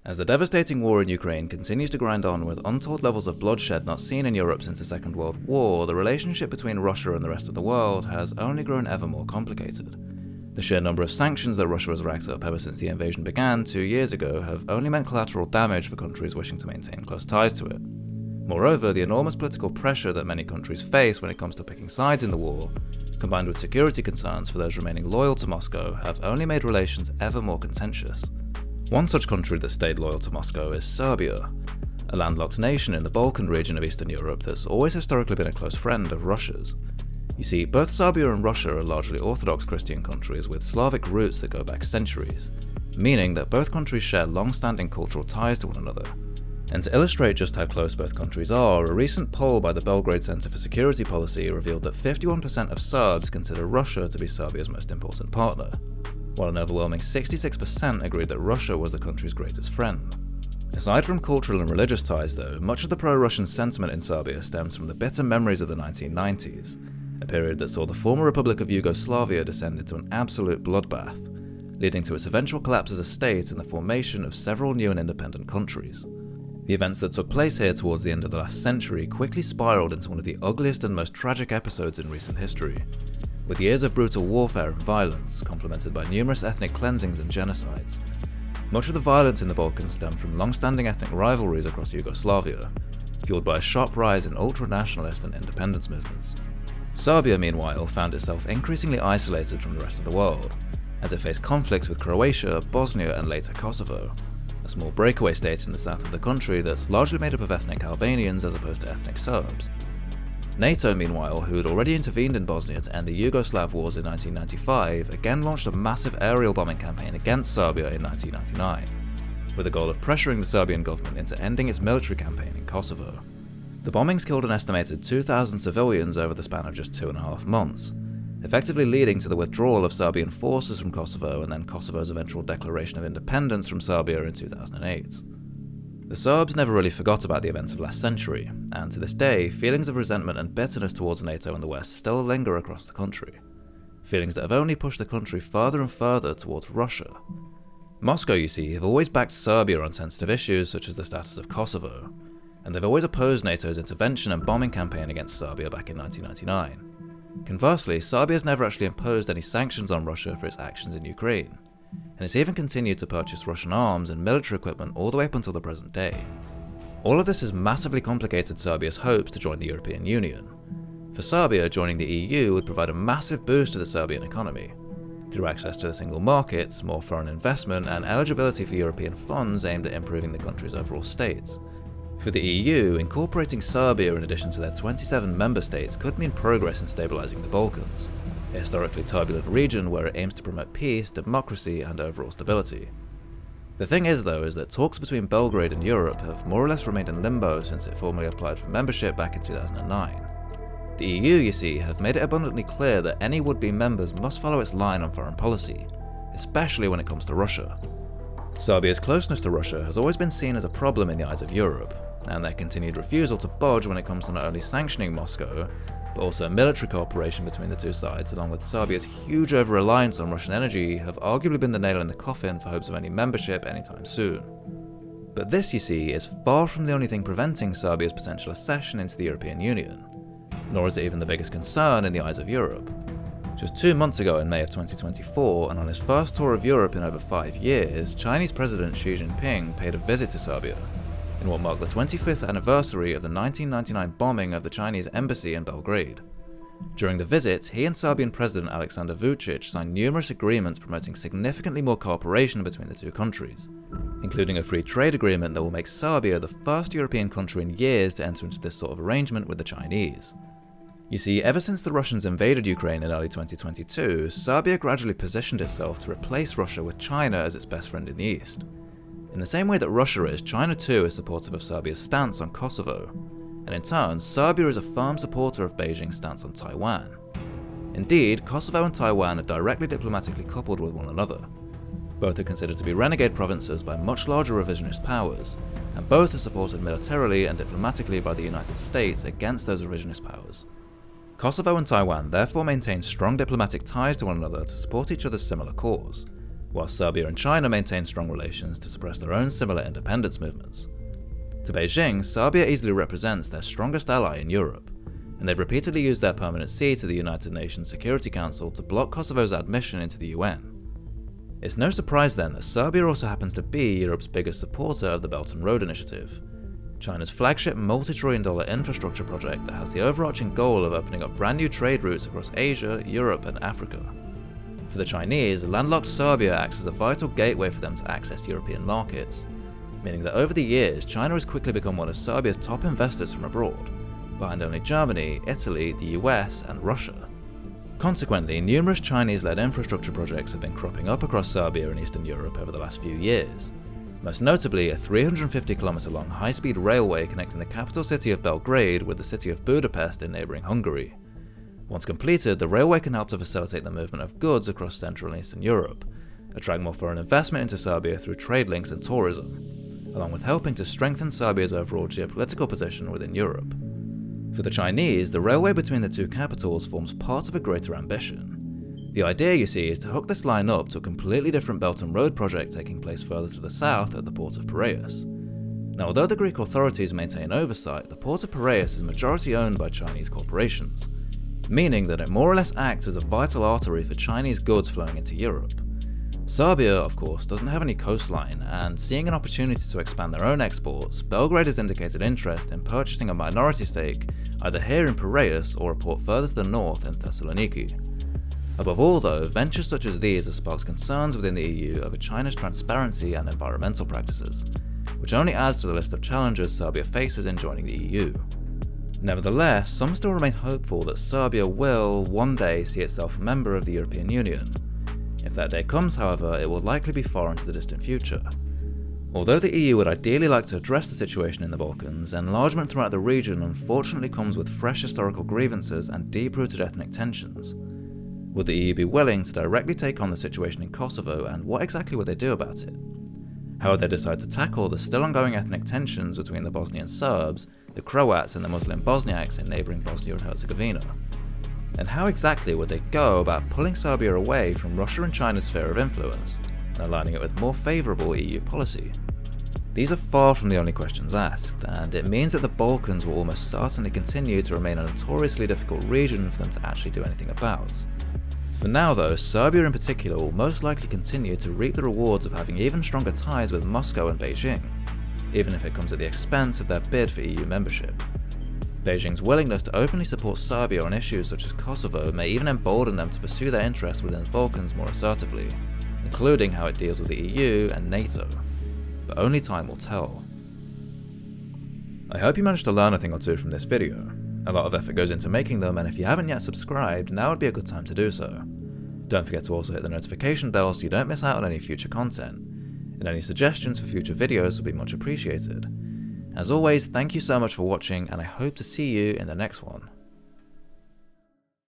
As the devastating war in Ukraine continues to grind on with untold levels of bloodshed not seen in Europe since the Second World War, the relationship between Russia and the rest of the world has only grown ever more complicated. The sheer number of sanctions that Russia has racked up ever since the invasion began 2 years ago have only meant collateral damage for countries wishing to maintain close ties to it. Moreover, the enormous political pressure that many countries face when it comes to picking sides in the war, combined with security concerns for those remaining loyal to Moscow, have only made relations ever more contentious. One such country that stayed loyal to Moscow is Serbia, a landlocked nation in the Balkan region of Eastern Europe that's always historically been a close friend of Russia's. You see, both Serbia and Russia are largely Orthodox Christian countries with Slavic roots that go back centuries, meaning that both countries share long-standing cultural ties to one another. And to illustrate just how close both countries are, a recent poll by the Belgrade Center for Security Policy revealed that 51% of Serbs consider Russia to be Serbia's most important partner, while an overwhelming 66% agreed that Russia was the country's greatest friend. Aside from cultural and religious ties though, much of the pro-Russian sentiment in Serbia stems from the bitter memories of the 1990s, a period that saw the former Republic of Yugoslavia descend into an absolute bloodbath, leading to its eventual collapse as a state and the formation of several new and independent countries. The events that took place here towards the end of the last century quickly spiraled into one of the ugliest and most tragic episodes in recent history, with years of brutal warfare and violence, complemented by numerous ethnic cleansings and genocides. Much of the violence in the Balkans stemmed from long-standing ethnic rivalries across Yugoslavia, fueled by a sharp rise in ultra-nationalist and independence movements. Serbia, meanwhile, found itself increasingly isolated from the rest of the world, as it faced conflicts with Croatia, Bosnia, and later Kosovo, a small breakaway state in the south of the country that's largely made up of ethnic Albanians as opposed to ethnic Serbs. NATO, meanwhile, who had already intervened in Bosnia to end the Yugoslav wars in 1995, again launched a massive aerial bombing campaign against Serbia in 1999, with the goal of pressuring the Serbian government into ending its military campaign in Kosovo. The bombings killed an estimated 2,000 civilians over the span of just 2.5 months, effectively leading to the withdrawal of Serbian forces from Kosovo and then Kosovo's eventual declaration of independence from Serbia in 2008. The Serbs never really forgot about the events of last century, and to this day, feelings of resentment and bitterness towards NATO and the West still linger across the country, feelings that have only pushed the country further and further towards Russia. Moscow, you see, have always backed Serbia on sensitive issues such as the status of Kosovo, and they've always opposed NATO's intervention and bombing campaign against Serbia back in 1999. Conversely, Serbia's never actually imposed any sanctions on Russia for its actions in Ukraine, and it's even continued to purchase Russian arms and military equipment all the way up until the present day. All of this has massively complicated Serbia's hopes to join the European Union. For Serbia, joining the EU would provide a massive boost to the Serbian economy, through access to the single market, more foreign investment, and eligibility for European funds aimed at improving the country's overall state. For the EU, incorporating Serbia in addition to their 27 member states could mean progress in stabilising the Balkans, a historically turbulent region where it aims to promote peace, democracy, and overall stability. The thing is, though, is that talks between Belgrade and Europe have more or less remained in limbo since it formally applied for membership back in 2009. The EU, you see, have made it abundantly clear that any would-be members must follow its line on foreign policy, especially when it comes to Russia. Serbia's closeness to Russia has always been seen as a problem in the eyes of Europe, and their continued refusal to budge when it comes to not only sanctioning Moscow, but also military cooperation between the two sides, along with Serbia's huge over-reliance on Russian energy, have arguably been the nail in the coffin for hopes of any membership anytime soon. But this, you see, is far from the only thing preventing Serbia's potential accession into the European Union, nor is it even the biggest concern in the eyes of Europe. Just 2 months ago in May of 2024, and on his first tour of Europe in over 5 years, Chinese President Xi Jinping paid a visit to Serbia, in what marked the 25th anniversary of the 1999 bombing of the Chinese embassy in Belgrade. During the visit, he and Serbian President Aleksandar Vučić signed numerous agreements promoting significantly more cooperation between the two countries, including a free trade agreement that will make Serbia the first European country in years to enter into this sort of arrangement with the Chinese. You see, ever since the Russians invaded Ukraine in early 2022, Serbia gradually positioned itself to replace Russia with China as its best friend in the East. In the same way that Russia is, China too is supportive of Serbia's stance on Kosovo, and in turn, Serbia is a firm supporter of Beijing's stance on Taiwan. Indeed, Kosovo and Taiwan are directly diplomatically coupled with one another. Both are considered to be renegade provinces by much larger revisionist powers, and both are supported militarily and diplomatically by the United States against those revisionist powers. Kosovo and Taiwan therefore maintain strong diplomatic ties to one another to support each other's similar cause, while Serbia and China maintain strong relations to suppress their own similar independence movements. To Beijing, Serbia easily represents their strongest ally in Europe, and they've repeatedly used their permanent seat at the United Nations Security Council to block Kosovo's admission into the UN. It's no surprise then that Serbia also happens to be Europe's biggest supporter of the Belt and Road Initiative, China's flagship multi-trillion-dollar infrastructure project that has the overarching goal of opening up brand new trade routes across Asia, Europe, and Africa. For the Chinese, landlocked Serbia acts as a vital gateway for them to access European markets, meaning that over the years, China has quickly become one of Serbia's top investors from abroad, behind only Germany, Italy, the US, and Russia. Consequently, numerous Chinese-led infrastructure projects have been cropping up across Serbia and Eastern Europe over the last few years, most notably a 350-kilometre-long high-speed railway connecting the capital city of Belgrade with the city of Budapest in neighbouring Hungary. Once completed, the railway can help to facilitate the movement of goods across Central and Eastern Europe, attract more foreign investment into Serbia through trade links and tourism, along with helping to strengthen Serbia's overall geopolitical position within Europe. For the Chinese, the railway between the two capitals forms part of a greater ambition. The idea, you see, is to hook this line up to a completely different Belt and Road project taking place further to the south at the port of Piraeus. Now, although the Greek authorities maintain oversight, the port of Piraeus is majority owned by Chinese corporations, meaning that it more or less acts as a vital artery for Chinese goods flowing into Europe. Serbia, of course, doesn't have any coastline, and seeing an opportunity to expand their own exports, Belgrade has indicated interest in purchasing a minority stake either here in Piraeus or a port further to the north in Thessaloniki. Above all though, ventures such as these have sparked concerns within the EU over China's transparency and environmental practices, which only adds to the list of challenges Serbia faces in joining the EU. Nevertheless, some still remain hopeful that Serbia will one day see itself a member of the European Union. If that day comes, however, it will likely be far into the distant future. Although the EU would ideally like to address the situation in the Balkans, enlargement throughout the region unfortunately comes with fresh historical grievances and deep-rooted ethnic tensions. Would the EU be willing to directly take on the situation in Kosovo, and what exactly would they do about it? How would they decide to tackle the still ongoing ethnic tensions between the Bosnian Serbs, the Croats and the Muslim Bosniaks in neighbouring Bosnia and Herzegovina? And how exactly would they go about pulling Serbia away from Russia and China's sphere of influence, and aligning it with more favourable EU policy? These are far from the only questions asked, and it means that the Balkans will almost certainly continue to remain a notoriously difficult region for them to actually do anything about. For now though, Serbia in particular will most likely continue to reap the rewards of having even stronger ties with Moscow and Beijing, even if it comes at the expense of their bid for EU membership. Beijing's willingness to openly support Serbia on issues such as Kosovo may even embolden them to pursue their interests within the Balkans more assertively, including how it deals with the EU and NATO. But only time will tell. I hope you managed to learn a thing or two from this video. A lot of effort goes into making them, and if you haven't yet subscribed, now would be a good time to do so. Don't forget to also hit the notification bell so you don't miss out on any future content, and any suggestions for future videos will be much appreciated. As always, thank you so much for watching, and I hope to see you in the next one.